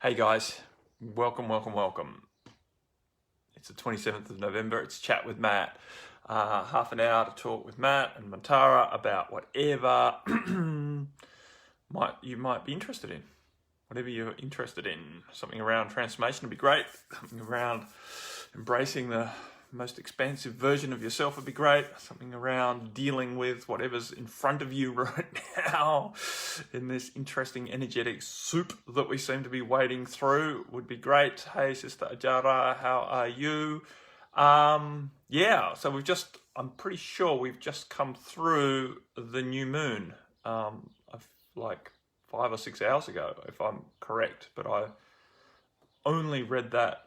Hey guys, welcome. It's the 27th of November. It's Chat with Matt. Half an hour to talk with Matt and Mantara about whatever you might be interested in. Whatever you're interested in. Something around transformation would be great. Something around embracing the most expansive version of yourself would be great. Something around dealing with whatever's in front of you right now in this interesting energetic soup that we seem to be wading through would be great. Hey Sister Ajara, how are you? So I'm pretty sure we've just come through the new moon like 5 or 6 hours ago, if I'm correct, but I only read that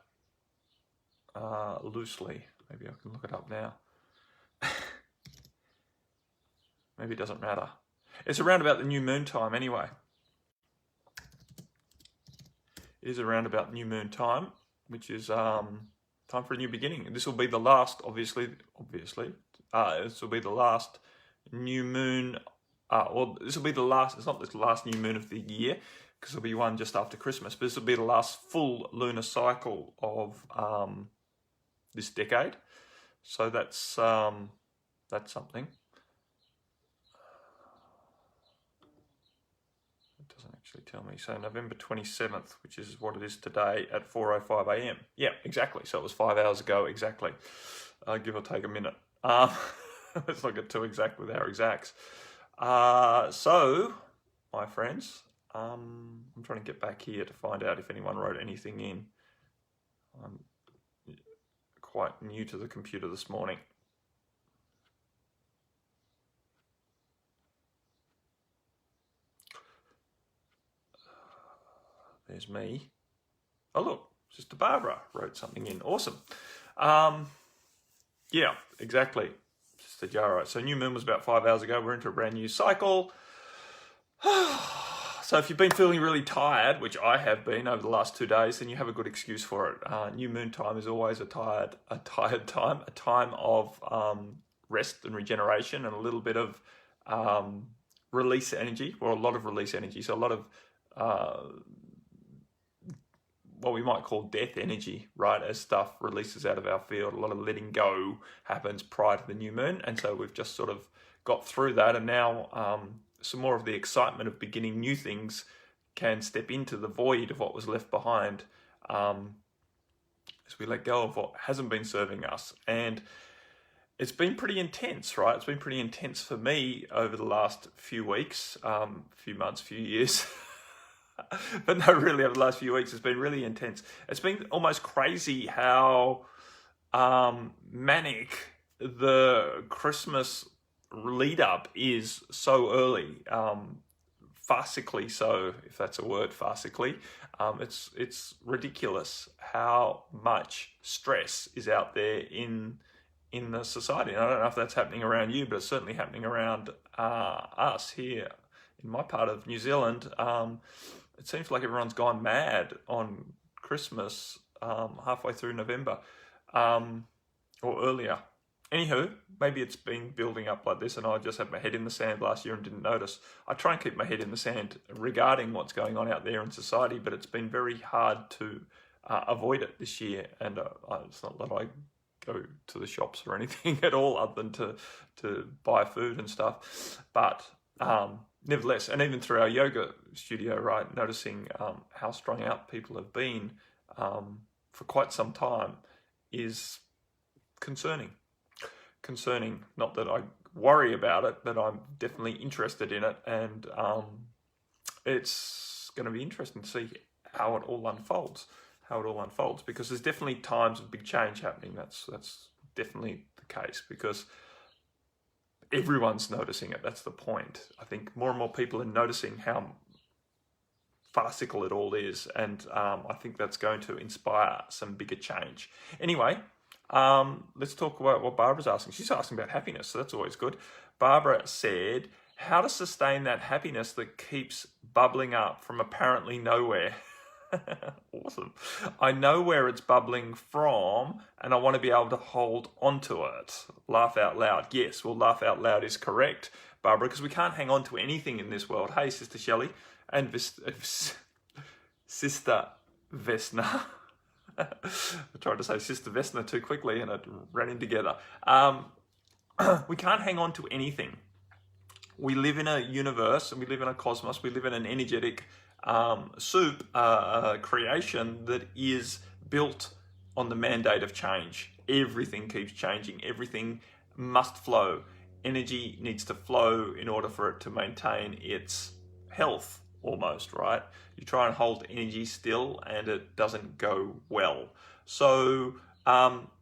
loosely. Maybe I can look it up now. Maybe it doesn't matter. It's around about the new moon time anyway. It is around about new moon time, which is time for a new beginning. This will be the last, obviously. This will be the last new moon, this will be the last, it's not the last new moon of the year, because there'll be one just after Christmas, but this will be the last full lunar cycle of this decade. So that's something. It doesn't actually tell me. So November 27th, which is what it is today at 4:05 a.m. Yeah, exactly. So it was 5 hours ago exactly. Give or take a minute. Let's not get too exact with our exacts. So, my friends, I'm trying to get back here to find out if anyone wrote anything in. I'm quite new to the computer this morning. There's me. Oh look, Sister Barbara wrote something in. Awesome. Yeah, exactly. Sister Jara. So new moon was about 5 hours ago. We're into a brand new cycle. So if you've been feeling really tired, which I have been over the last 2 days, then you have a good excuse for it. New moon time is always a tired time, a time of rest and regeneration and a little bit of release energy, or a lot of release energy. So a lot of what we might call death energy, right? As stuff releases out of our field, a lot of letting go happens prior to the new moon. And so we've just sort of got through that, and now some more of the excitement of beginning new things can step into the void of what was left behind as we let go of what hasn't been serving us. And it's been pretty intense, right? It's been pretty intense for me over the last few weeks, few months, few years. But no, really, over the last few weeks, it's been really intense. It's been almost crazy how manic the Christmas lead up is so early, farcically so, if that's a word, farcically. It's ridiculous how much stress is out there in the society. And I don't know if that's happening around you, but it's certainly happening around us here in my part of New Zealand. It seems like everyone's gone mad on Christmas halfway through November or earlier. Anywho, maybe it's been building up like this and I just had my head in the sand last year and didn't notice. I try and keep my head in the sand regarding what's going on out there in society, but it's been very hard to avoid it this year. And it's not that I go to the shops or anything at all other than to buy food and stuff. But nevertheless, and even through our yoga studio, right, noticing how strung out people have been for quite some time is concerning. Not that I worry about it, but I'm definitely interested in it, and it's going to be interesting to see how it all unfolds. Because there's definitely times of big change happening. That's definitely the case, because everyone's noticing it. That's the point. I think more and more people are noticing how farcical it all is, and I think that's going to inspire some bigger change. Anyway, let's talk about what Barbara's asking. She's asking about happiness, so that's always good. Barbara said, how to sustain that happiness that keeps bubbling up from apparently nowhere. Awesome. I know where it's bubbling from, and I want to be able to hold onto it. Laugh out loud. Yes, well, laugh out loud is correct, Barbara, because we can't hang on to anything in this world. Hey, Sister Shelley and Sister Vesna. I tried to say Sister Vesna too quickly and it ran in together. We can't hang on to anything. We live in a universe and we live in a cosmos. We live in an energetic soup creation that is built on the mandate of change. Everything keeps changing. Everything must flow. Energy needs to flow in order for it to maintain its health, almost, right? You try and hold energy still and it doesn't go well. So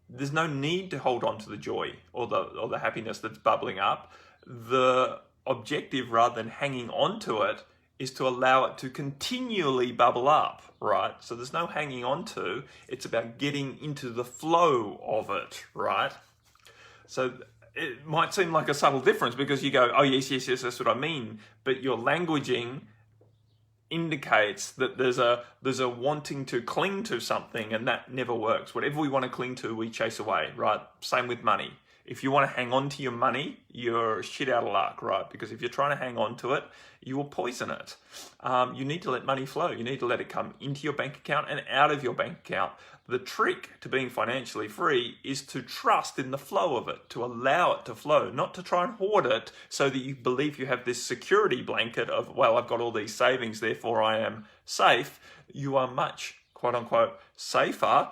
there's no need to hold on to the joy or the happiness that's bubbling up. The objective, rather than hanging on to it, is to allow it to continually bubble up, right? So there's no hanging on to, it's about getting into the flow of it, right? So it might seem like a subtle difference because you go, oh yes, that's what I mean, but your languaging indicates that there's a wanting to cling to something, and that never works. Whatever we want to cling to, we chase away, right? Same with money. If you want to hang on to your money, you're shit out of luck, right? Because if you're trying to hang on to it, you will poison it. You need to let money flow. You need to let it come into your bank account and out of your bank account. The trick to being financially free is to trust in the flow of it, to allow it to flow, not to try and hoard it so that you believe you have this security blanket of, well, I've got all these savings, therefore I am safe. You are much, quote unquote, safer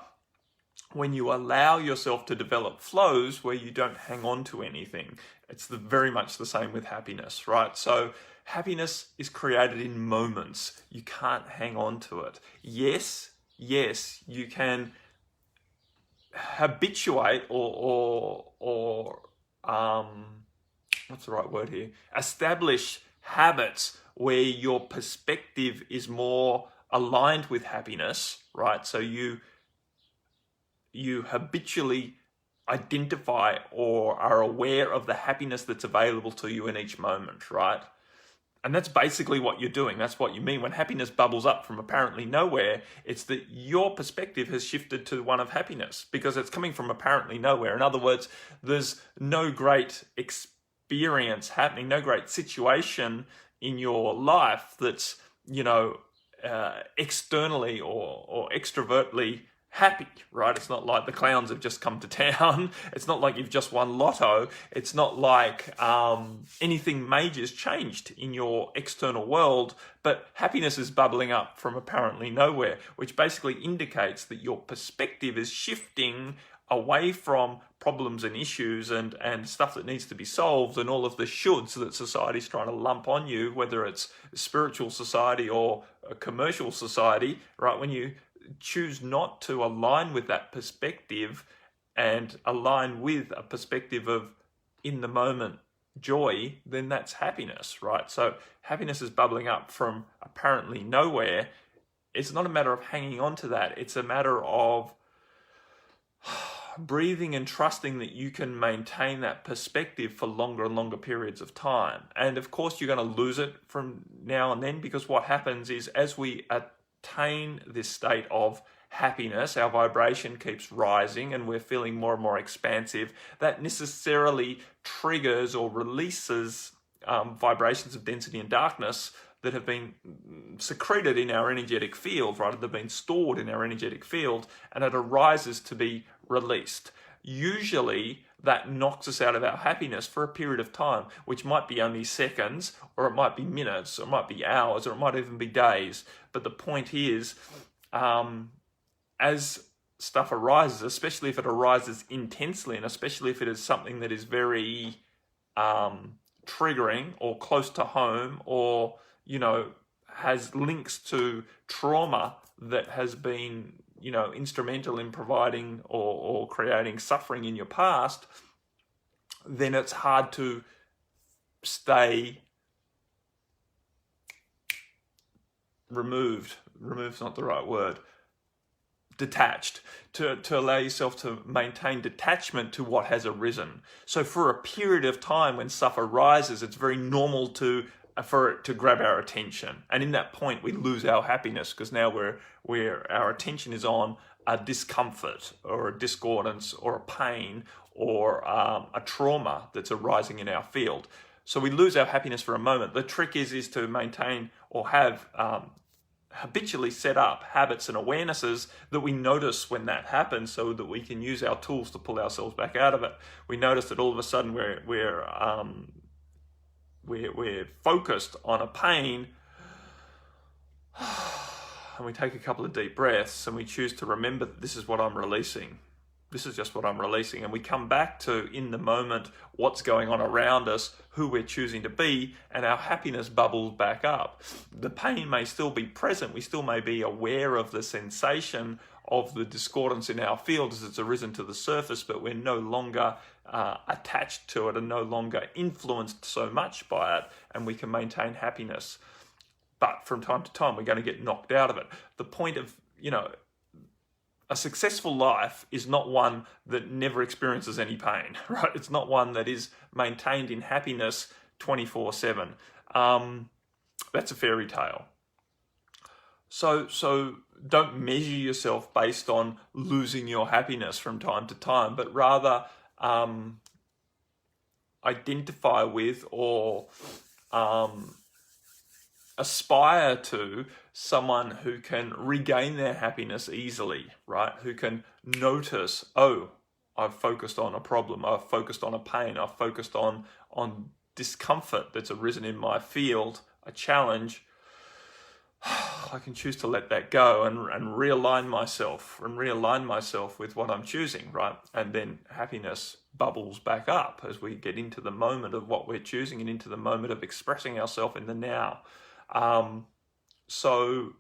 when you allow yourself to develop flows where you don't hang on to anything. It's very much the same with happiness, right? So happiness is created in moments. You can't hang on to it. Yes, you can habituate or what's the right word here? Establish habits where your perspective is more aligned with happiness, right? So you habitually identify or are aware of the happiness that's available to you in each moment, right? And that's basically what you're doing. That's what you mean. When happiness bubbles up from apparently nowhere, it's that your perspective has shifted to one of happiness because it's coming from apparently nowhere. In other words, there's no great experience happening, no great situation in your life that's, externally or extrovertly happy, right? It's not like the clowns have just come to town. It's not like you've just won lotto. It's not like anything major's changed in your external world, but happiness is bubbling up from apparently nowhere, which basically indicates that your perspective is shifting away from problems and issues and stuff that needs to be solved and all of the shoulds that society's trying to lump on you, whether it's spiritual society or a commercial society, right? When you choose not to align with that perspective and align with a perspective of in the moment joy, then that's happiness, right? So happiness is bubbling up from apparently nowhere. It's not a matter of hanging on to that. It's a matter of breathing and trusting that you can maintain that perspective for longer and longer periods of time. And of course, you're going to lose it from now and then, because what happens is as we attain this state of happiness, our vibration keeps rising and we're feeling more and more expansive. That necessarily triggers or releases vibrations of density and darkness that have been secreted in our energetic field, right? They've been stored in our energetic field, and it arises to be released. Usually that knocks us out of our happiness for a period of time, which might be only seconds, or it might be minutes, or it might be hours, or it might even be days. But the point is, as stuff arises, especially if it arises intensely, and especially if it is something that is very triggering or close to home, or has links to trauma that has been instrumental in providing or creating suffering in your past, then it's hard to stay removed's not the right word, detached, to allow yourself to maintain detachment to what has arisen. So for a period of time when stuff arises, it's very normal for it to grab our attention, and in that point we lose our happiness, because now our attention is on a discomfort or a discordance or a pain or a trauma that's arising in our field. So we lose our happiness for a moment. The trick is to maintain or have habitually set up habits and awarenesses that we notice when that happens, so that we can use our tools to pull ourselves back out of it. We notice that all of a sudden we're focused on a pain, and we take a couple of deep breaths and we choose to remember that this is what I'm releasing. This is just what I'm releasing. And we come back to, in the moment, what's going on around us, who we're choosing to be, and our happiness bubbles back up. The pain may still be present. We still may be aware of the sensation of the discordance in our field as it's arisen to the surface, but we're no longer attached to it and no longer influenced so much by it, and we can maintain happiness. But from time to time, we're going to get knocked out of it. The point of, a successful life is not one that never experiences any pain, right? It's not one that is maintained in happiness 24/7. That's a fairy tale. So don't measure yourself based on losing your happiness from time to time, but rather identify with or aspire to someone who can regain their happiness easily, right? Who can notice, oh, I've focused on a problem, I've focused on a pain, I've focused on discomfort that's arisen in my field, a challenge. I can choose to let that go and realign myself with what I'm choosing, right? And then happiness bubbles back up as we get into the moment of what we're choosing and into the moment of expressing ourselves in the now. So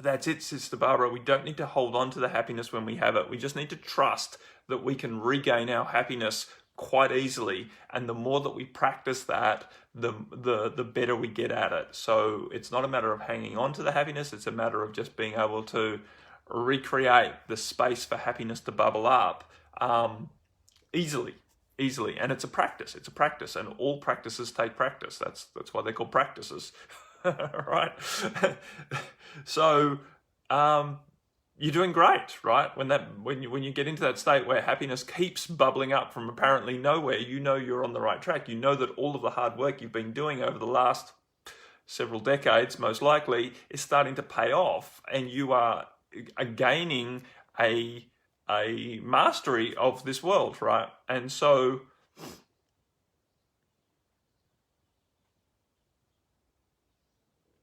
that's it, Sister Barbara. We don't need to hold on to the happiness when we have it. We just need to trust that we can regain our happiness quite easily. And the more that we practice that, the better we get at it. So it's not a matter of hanging on to the happiness. It's a matter of just being able to recreate the space for happiness to bubble up easily. And it's a practice. And all practices take practice. That's why they're called practices. Right? So you're doing great, right? When you get into that state where happiness keeps bubbling up from apparently nowhere, you're on the right track. You know that all of the hard work you've been doing over the last several decades, most likely, is starting to pay off, and you are gaining a mastery of this world, right? And so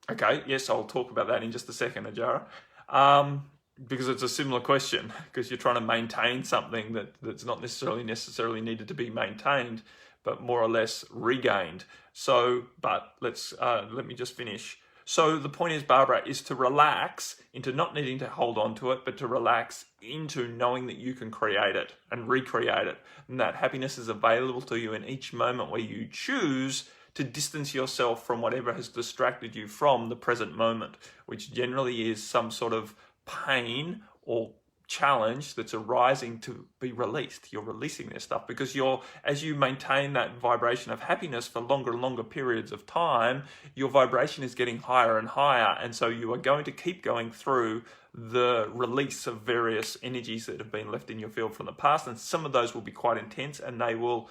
okay, yes, I'll talk about that in just a second, Ajara, because it's a similar question, because you're trying to maintain something that's not necessarily needed to be maintained, but more or less regained. So, but let me just finish. So the point is, Barbara, is to relax into not needing to hold on to it, but to relax into knowing that you can create it and recreate it, and that happiness is available to you in each moment where you choose to distance yourself from whatever has distracted you from the present moment, which generally is some sort of pain or challenge that's arising to be released. You're releasing this stuff because as you maintain that vibration of happiness for longer and longer periods of time, your vibration is getting higher and higher. And so you are going to keep going through the release of various energies that have been left in your field from the past. And some of those will be quite intense, and they will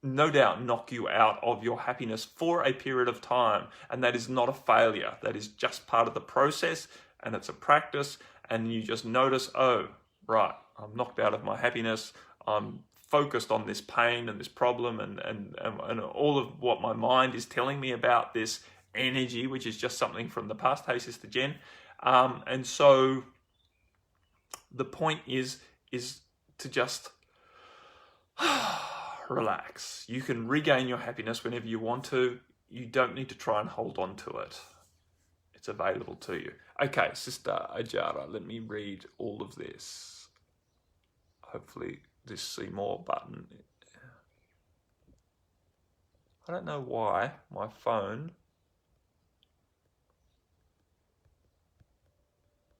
no doubt knock you out of your happiness for a period of time. And that is not a failure. That is just part of the process, and it's a practice. And you just notice, oh, right, I'm knocked out of my happiness. I'm focused on this pain and this problem and all of what my mind is telling me about this energy, which is just something from the past. Hey, Sister Jen. And so the point is to just relax. You can regain your happiness whenever you want to. You don't need to try and hold on to it. It's available to you. Okay, Sister Ajara, let me read all of this. Hopefully this see more button. I don't know why my phone...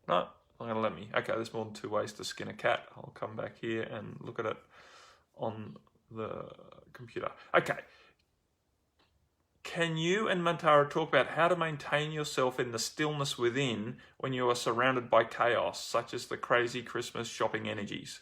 No, not going to let me. Okay, there's more than 2 ways to skin a cat. I'll come back here and look at it on the computer. Okay. Can you and Mantara talk about how to maintain yourself in the stillness within when you are surrounded by chaos, such as the crazy Christmas shopping energies?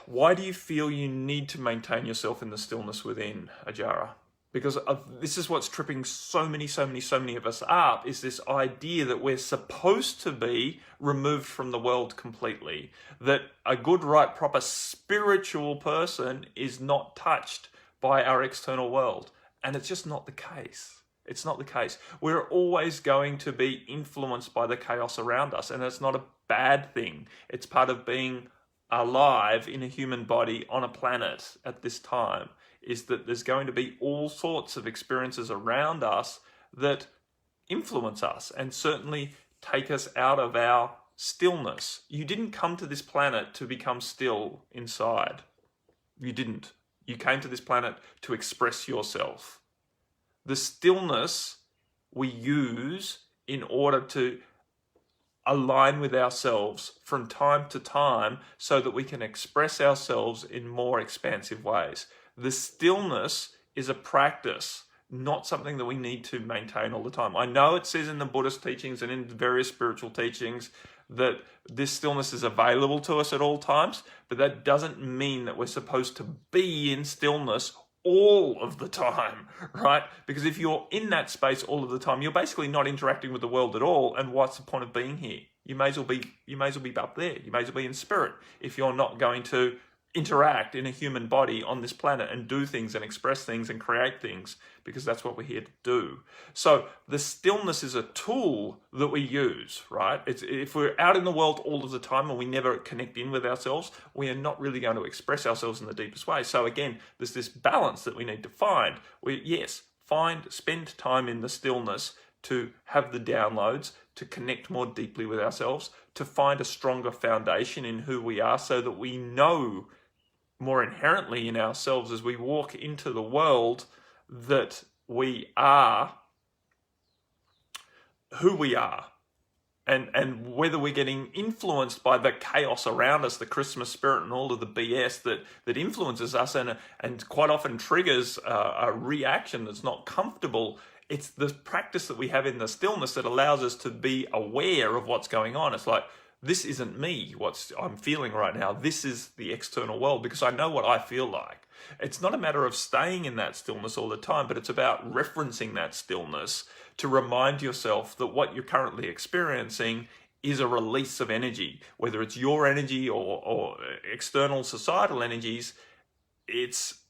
Why do you feel you need to maintain yourself in the stillness within, Ajara? Because this is what's tripping so many of us up, is this idea that we're supposed to be removed from the world completely. That a good, right, proper spiritual person is not touched by our external world. And it's just not the case. It's not the case. We're always going to be influenced by the chaos around us, and it's not a bad thing. It's part of being alive in a human body on a planet at this time, is that there's going to be all sorts of experiences around us that influence us and certainly take us out of our stillness. You didn't come to this planet to become still inside. You didn't. You came to this planet to express yourself. The stillness we use in order to align with ourselves from time to time so that we can express ourselves in more expansive ways. The stillness is a practice, not something that we need to maintain all the time. I know it says in the Buddhist teachings and in various spiritual teachings that this stillness is available to us at all times, but that doesn't mean that we're supposed to be in stillness all of the time, right? Because if you're in that space all of the time, you're basically not interacting with the world at all. And what's the point of being here? You may as well be up there. You may as well be in spirit if you're not going to interact in a human body on this planet and do things and express things and create things, because that's what we're here to do. So the stillness is a tool that we use, right? If we're out in the world all of the time and we never connect in with ourselves, we are not really going to express ourselves in the deepest way. So again, there's this balance that we need to find. Spend time in the stillness to have the downloads, to connect more deeply with ourselves, to find a stronger foundation in who we are so that we know more inherently in ourselves as we walk into the world that we are who we are. And whether we're getting influenced by the chaos around us, the Christmas spirit and all of the BS that influences us and quite often triggers a reaction that's not comfortable, it's the practice that we have in the stillness that allows us to be aware of what's going on. It's like, this isn't me, what I'm feeling right now. This is the external world, because I know what I feel like. It's not a matter of staying in that stillness all the time, but it's about referencing that stillness to remind yourself that what you're currently experiencing is a release of energy, whether it's your energy or external societal energies. It's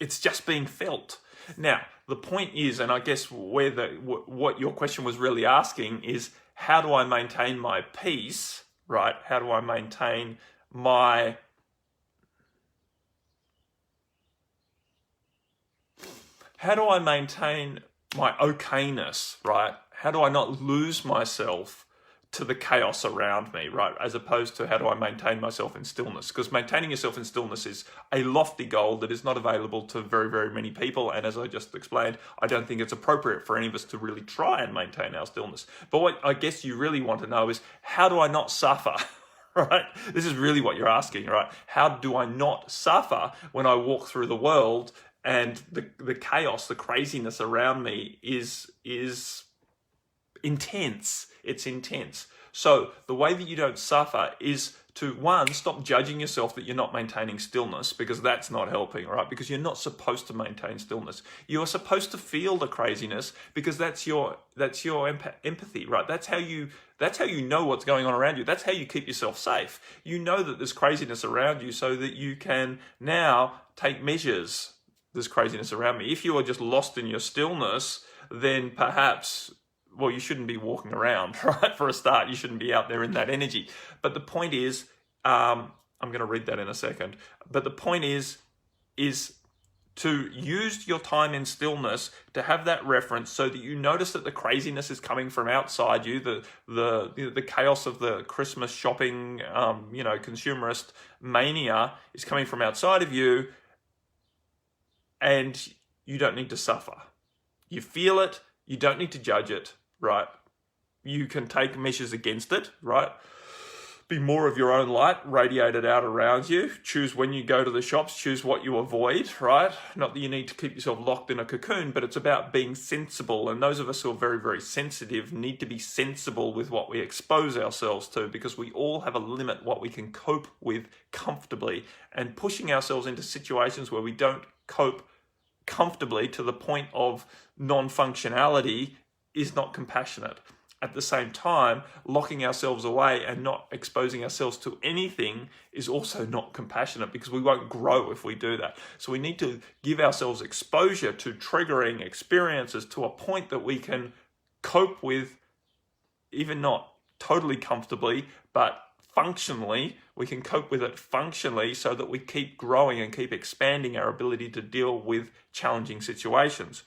just being felt. Now, the point is, and I guess what your question was really asking is, how do I maintain my peace, right? How do I maintain my okayness, right? How do I not lose myself to the chaos around me, right? As opposed to how do I maintain myself in stillness? Because maintaining yourself in stillness is a lofty goal that is not available to very, very many people. And as I just explained, I don't think it's appropriate for any of us to really try and maintain our stillness. But what I guess you really want to know is, how do I not suffer? Right? This is really what you're asking, right? How do I not suffer when I walk through the world and the chaos, the craziness around me is intense. It's intense. So the way that you don't suffer is to, one, stop judging yourself that you're not maintaining stillness, because that's not helping, right? Because you're not supposed to maintain stillness. You're supposed to feel the craziness, because that's your empathy, right? That's how you know what's going on around you. That's how you keep yourself safe. You know that there's craziness around you so that you can now take measures. There's craziness around me. If you are just lost in your stillness, then perhaps, well, you shouldn't be walking around, right? For a start, you shouldn't be out there in that energy. But the point is, I'm going to read that in a second. But the point is to use your time in stillness to have that reference so that you notice that the craziness is coming from outside you, the chaos of the Christmas shopping, consumerist mania is coming from outside of you, and you don't need to suffer. You feel it. You don't need to judge it, right? You can take measures against it, right? Be more of your own light radiated out around you. Choose when you go to the shops, choose what you avoid, right? Not that you need to keep yourself locked in a cocoon, but it's about being sensible. And those of us who are very, very sensitive need to be sensible with what we expose ourselves to, because we all have a limit what we can cope with comfortably. And pushing ourselves into situations where we don't cope comfortably to the point of non-functionality is not compassionate. At the same time, locking ourselves away and not exposing ourselves to anything is also not compassionate, because we won't grow if we do that. So we need to give ourselves exposure to triggering experiences to a point that we can cope with, even not totally comfortably, but functionally. We can cope with it functionally so that we keep growing and keep expanding our ability to deal with challenging situations.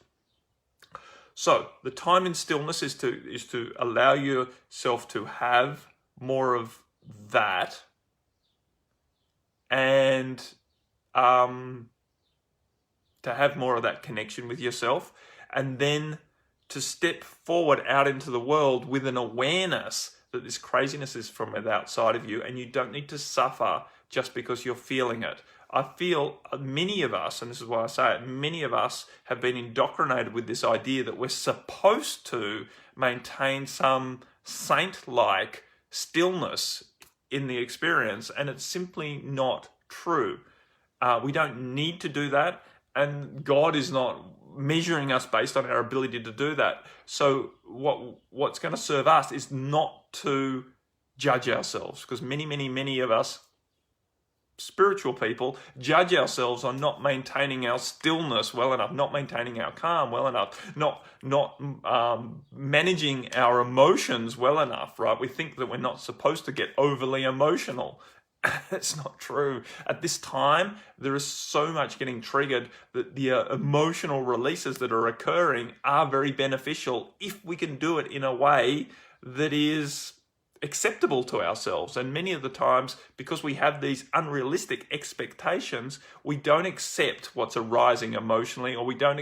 So the time in stillness is to allow yourself to have more of that, and to have more of that connection with yourself, and then to step forward out into the world with an awareness that this craziness is from outside of you, and you don't need to suffer just because you're feeling it. I feel many of us, and this is why I say it, many of us have been indoctrinated with this idea that we're supposed to maintain some saint-like stillness in the experience, and it's simply not true. We don't need to do that, and God is not measuring us based on our ability to do that. So what's going to serve us is not to judge ourselves, because many of us spiritual people judge ourselves on not maintaining our stillness well enough, not maintaining our calm well enough, not managing our emotions well enough, right? We think that we're not supposed to get overly emotional. It's not true. At this time, there is so much getting triggered that the emotional releases that are occurring are very beneficial if we can do it in a way that is acceptable to ourselves. And many of the times, because we have these unrealistic expectations, we don't accept what's arising emotionally, or we don't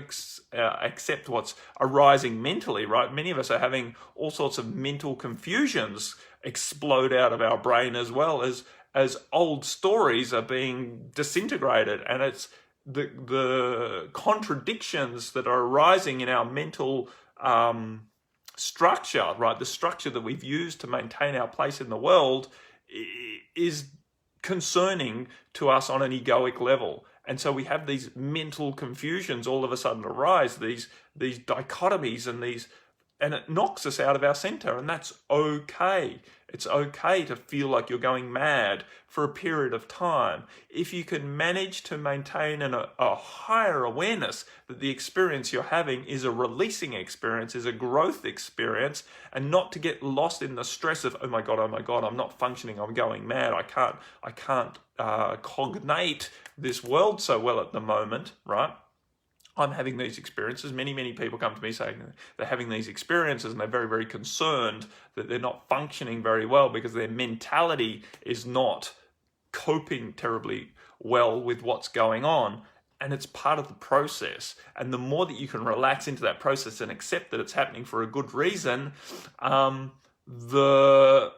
accept what's arising mentally, right? Many of us are having all sorts of mental confusions explode out of our brain, as well as old stories are being disintegrated, and it's the contradictions that are arising in our mental structure, right? The structure that we've used to maintain our place in the world is concerning to us on an egoic level. And so we have these mental confusions all of a sudden arise, these dichotomies and it knocks us out of our center, and that's okay. It's okay to feel like you're going mad for a period of time. If you can manage to maintain a higher awareness that the experience you're having is a releasing experience, is a growth experience, and not to get lost in the stress of, oh my God, I'm not functioning, I'm going mad, I can't cognate this world so well at the moment, right? I'm having these experiences. Many people come to me saying they're having these experiences, and they're very, very concerned that they're not functioning very well because their mentality is not coping terribly well with what's going on. And it's part of the process. And the more that you can relax into that process and accept that it's happening for a good reason, the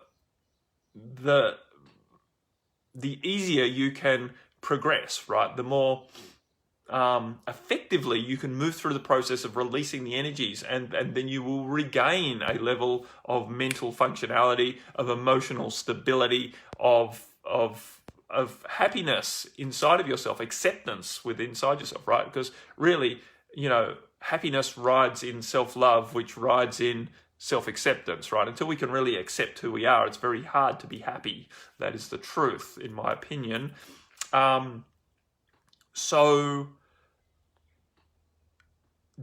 easier you can progress, right? The more effectively you can move through the process of releasing the energies, and then you will regain a level of mental functionality, of emotional stability, of happiness inside of yourself, acceptance inside yourself, right? Because really, happiness rides in self-love, which rides in self-acceptance, right? Until we can really accept who we are, it's very hard to be happy. That is the truth, in my opinion. So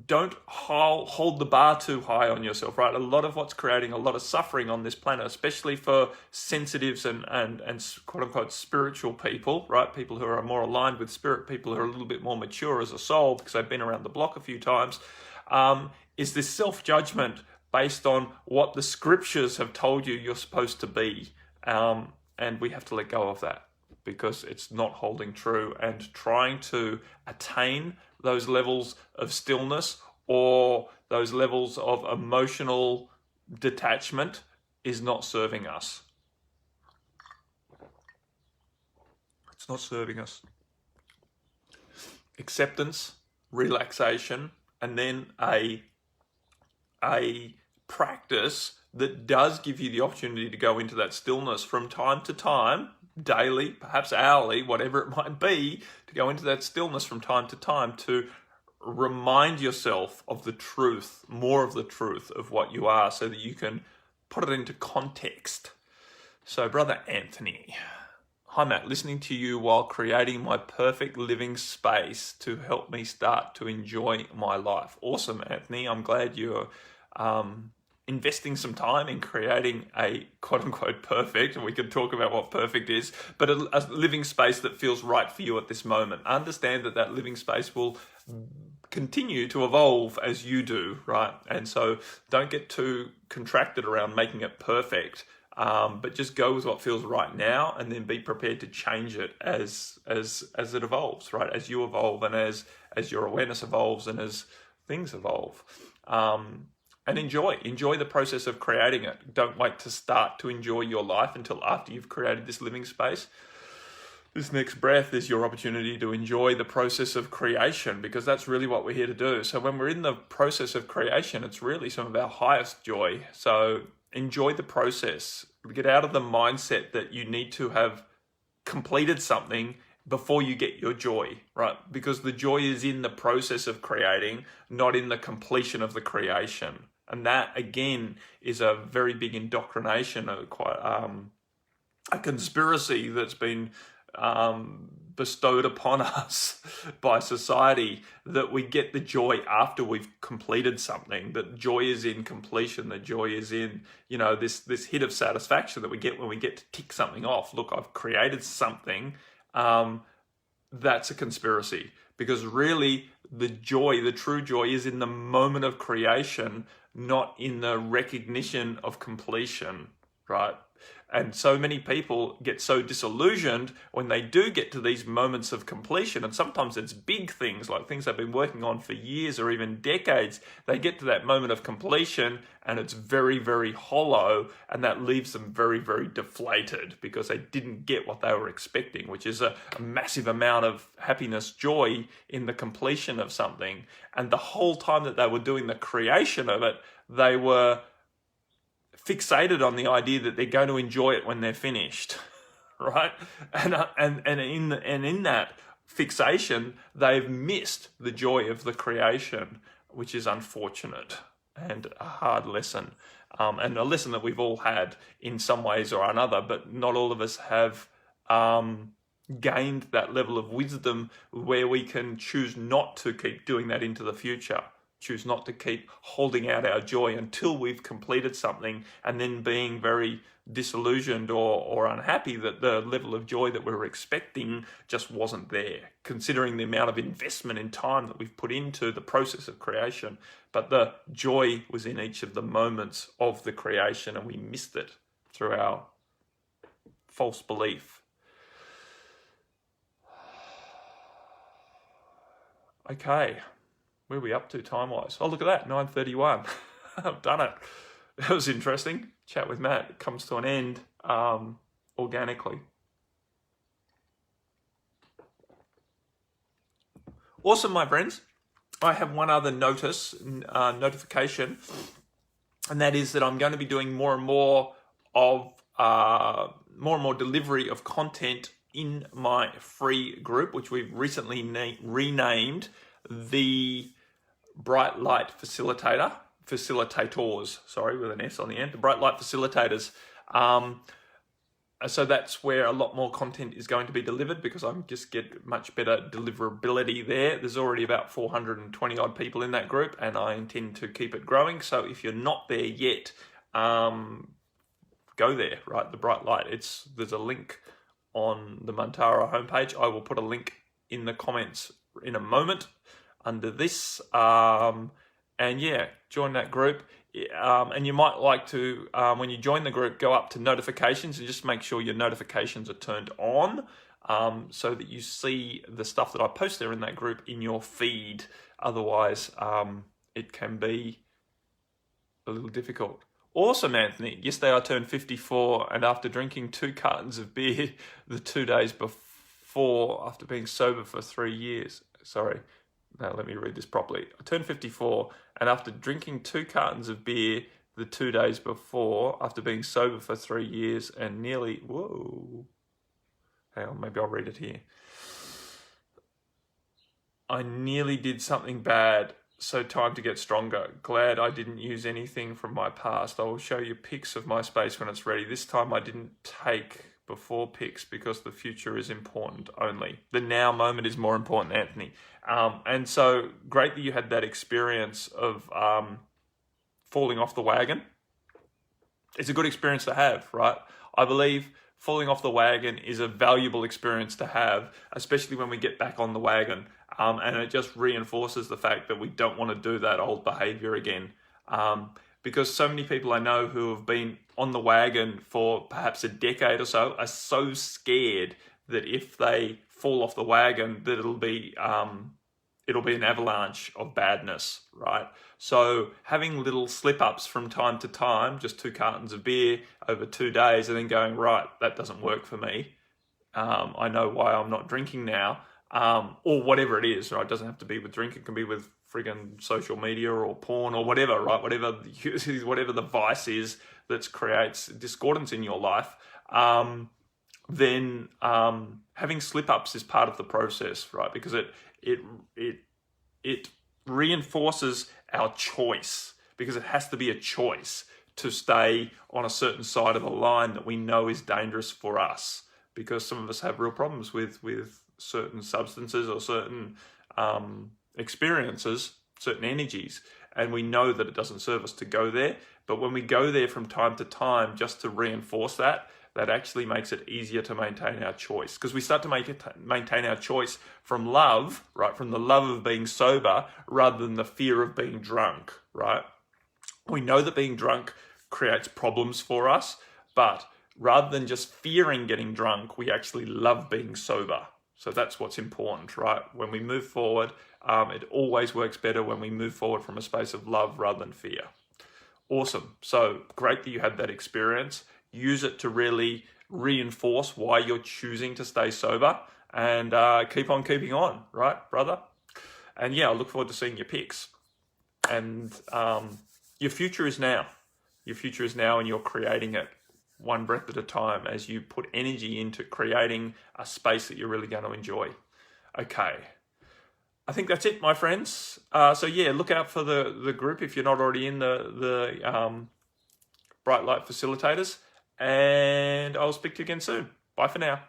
don't hold the bar too high on yourself, right? A lot of what's creating a lot of suffering on this planet, especially for sensitives and quote unquote spiritual people, right? People who are more aligned with spirit, people who are a little bit more mature as a soul because they've been around the block a few times, is this self-judgment based on what the scriptures have told you you're supposed to be. And we have to let go of that, because it's not holding true, and trying to attain those levels of stillness or those levels of emotional detachment is not serving us. It's not serving us. Acceptance, relaxation, and then a practice that does give you the opportunity to go into that stillness from time to time, daily, perhaps hourly, whatever it might be, to go into that stillness from time to time to remind yourself of the truth, more of the truth of what you are, so that you can put it into context. So, Brother Anthony, hi Matt, listening to you while creating my perfect living space to help me start to enjoy my life. Awesome, Anthony. I'm glad you're investing some time in creating a quote-unquote perfect, and we can talk about what perfect is, but a living space that feels right for you at this moment. Understand that that living space will continue to evolve as you do, right? And so don't get too contracted around making it perfect, but just go with what feels right now, and then be prepared to change it as it evolves, right? As you evolve, and as your awareness evolves, and as things evolve. And enjoy the process of creating it. Don't wait to start to enjoy your life until after you've created this living space. This next breath is your opportunity to enjoy the process of creation, because that's really what we're here to do. So when we're in the process of creation, it's really some of our highest joy. So enjoy the process. Get out of the mindset that you need to have completed something before you get your joy, right? Because the joy is in the process of creating, not in the completion of the creation. And that, again, is a very big indoctrination, a conspiracy that's been bestowed upon us by society, that we get the joy after we've completed something. That joy is in completion. That joy is in, this hit of satisfaction that we get when we get to tick something off. Look, I've created something. That's a conspiracy, because really the true joy is in the moment of creation, not in the recognition of completion, right? And so many people get so disillusioned when they do get to these moments of completion, and sometimes it's big things, like things they've been working on for years or even decades. They get to that moment of completion and it's very, very hollow, and that leaves them very, very deflated, because they didn't get what they were expecting, which is a massive amount of happiness, joy in the completion of something. And the whole time that they were doing the creation of it, they were fixated on the idea that they're going to enjoy it when they're finished, right? And in that fixation, they've missed the joy of the creation, which is unfortunate and a hard lesson, and a lesson that we've all had in some ways or another, but not all of us have gained that level of wisdom where we can choose not to keep doing that into the future. Choose not to keep holding out our joy until we've completed something, and then being very disillusioned or unhappy that the level of joy that we were expecting just wasn't there, considering the amount of investment in time that we've put into the process of creation. But the joy was in each of the moments of the creation, and we missed it through our false belief. Okay. Where are we up to time-wise? Oh, look at that, 9:31. I've done it. That was interesting. Chat with Matt comes to an end organically. Awesome, my friends. I have one other notification, and that is that I'm going to be doing more and more delivery of content in my free group, which we've recently renamed the Bright Light Facilitators, with an S on the end, the Bright Light Facilitators. So that's where a lot more content is going to be delivered, because I just get much better deliverability there. There's already about 420 odd people in that group, and I intend to keep it growing. So if you're not there yet, go there, right? The Bright Light. There's a link on the Mantara homepage. I will put a link in the comments in a moment under this, and yeah, join that group. And you might like to, when you join the group, go up to notifications and just make sure your notifications are turned on, so that you see the stuff that I post there in that group in your feed. Otherwise, it can be a little difficult. Awesome, Anthony. Yesterday I turned 54, and after drinking 2 cartons of beer the 2 days 54 after being sober for 3 years. Sorry, no, let me read this properly. I turned 54, and after drinking 2 cartons of beer the 2 days before, after being sober for 3 years and nearly, whoa, hang on, maybe I'll read it here. I nearly did something bad, so time to get stronger. Glad I didn't use anything from my past. I will show you pics of my space when it's ready. This time I didn't take before pics because the future is important only. The now moment is more important, Anthony. And so great that you had that experience of falling off the wagon. It's a good experience to have, right? I believe falling off the wagon is a valuable experience to have, especially when we get back on the wagon. And it just reinforces the fact that we don't want to do that old behavior again. Because so many people I know who have been on the wagon for perhaps a decade or so are so scared that if they fall off the wagon, that it'll be an avalanche of badness, right? So having little slip-ups from time to time, just 2 cartons of beer over 2 days, and then going, right, that doesn't work for me. I know why I'm not drinking now. Or whatever it is, right? It doesn't have to be with drink. It can be with friggin' social media or porn or whatever, right? Whatever the vice is that creates discordance in your life, then having slip-ups is part of the process, right? Because it reinforces our choice, because it has to be a choice to stay on a certain side of a line that we know is dangerous for us, because some of us have real problems with certain substances or certain experiences, certain energies, and we know that it doesn't serve us to go there. But when we go there from time to time, just to reinforce that actually makes it easier to maintain our choice, because we start to maintain our choice from love, right? From the love of being sober rather than the fear of being drunk, right? We know that being drunk creates problems for us, but rather than just fearing getting drunk, we actually love being sober. So that's what's important, right? When we move forward, it always works better when we move forward from a space of love rather than fear. Awesome. So great that you had that experience. Use it to really reinforce why you're choosing to stay sober, and keep on keeping on, right, brother? And yeah, I look forward to seeing your pics. And your future is now. Your future is now, and you're creating it one breath at a time as you put energy into creating a space that you're really going to enjoy. Okay. I think that's it, my friends. So yeah, look out for the group if you're not already in the Bright Light Facilitators. And I'll speak to you again soon. Bye for now.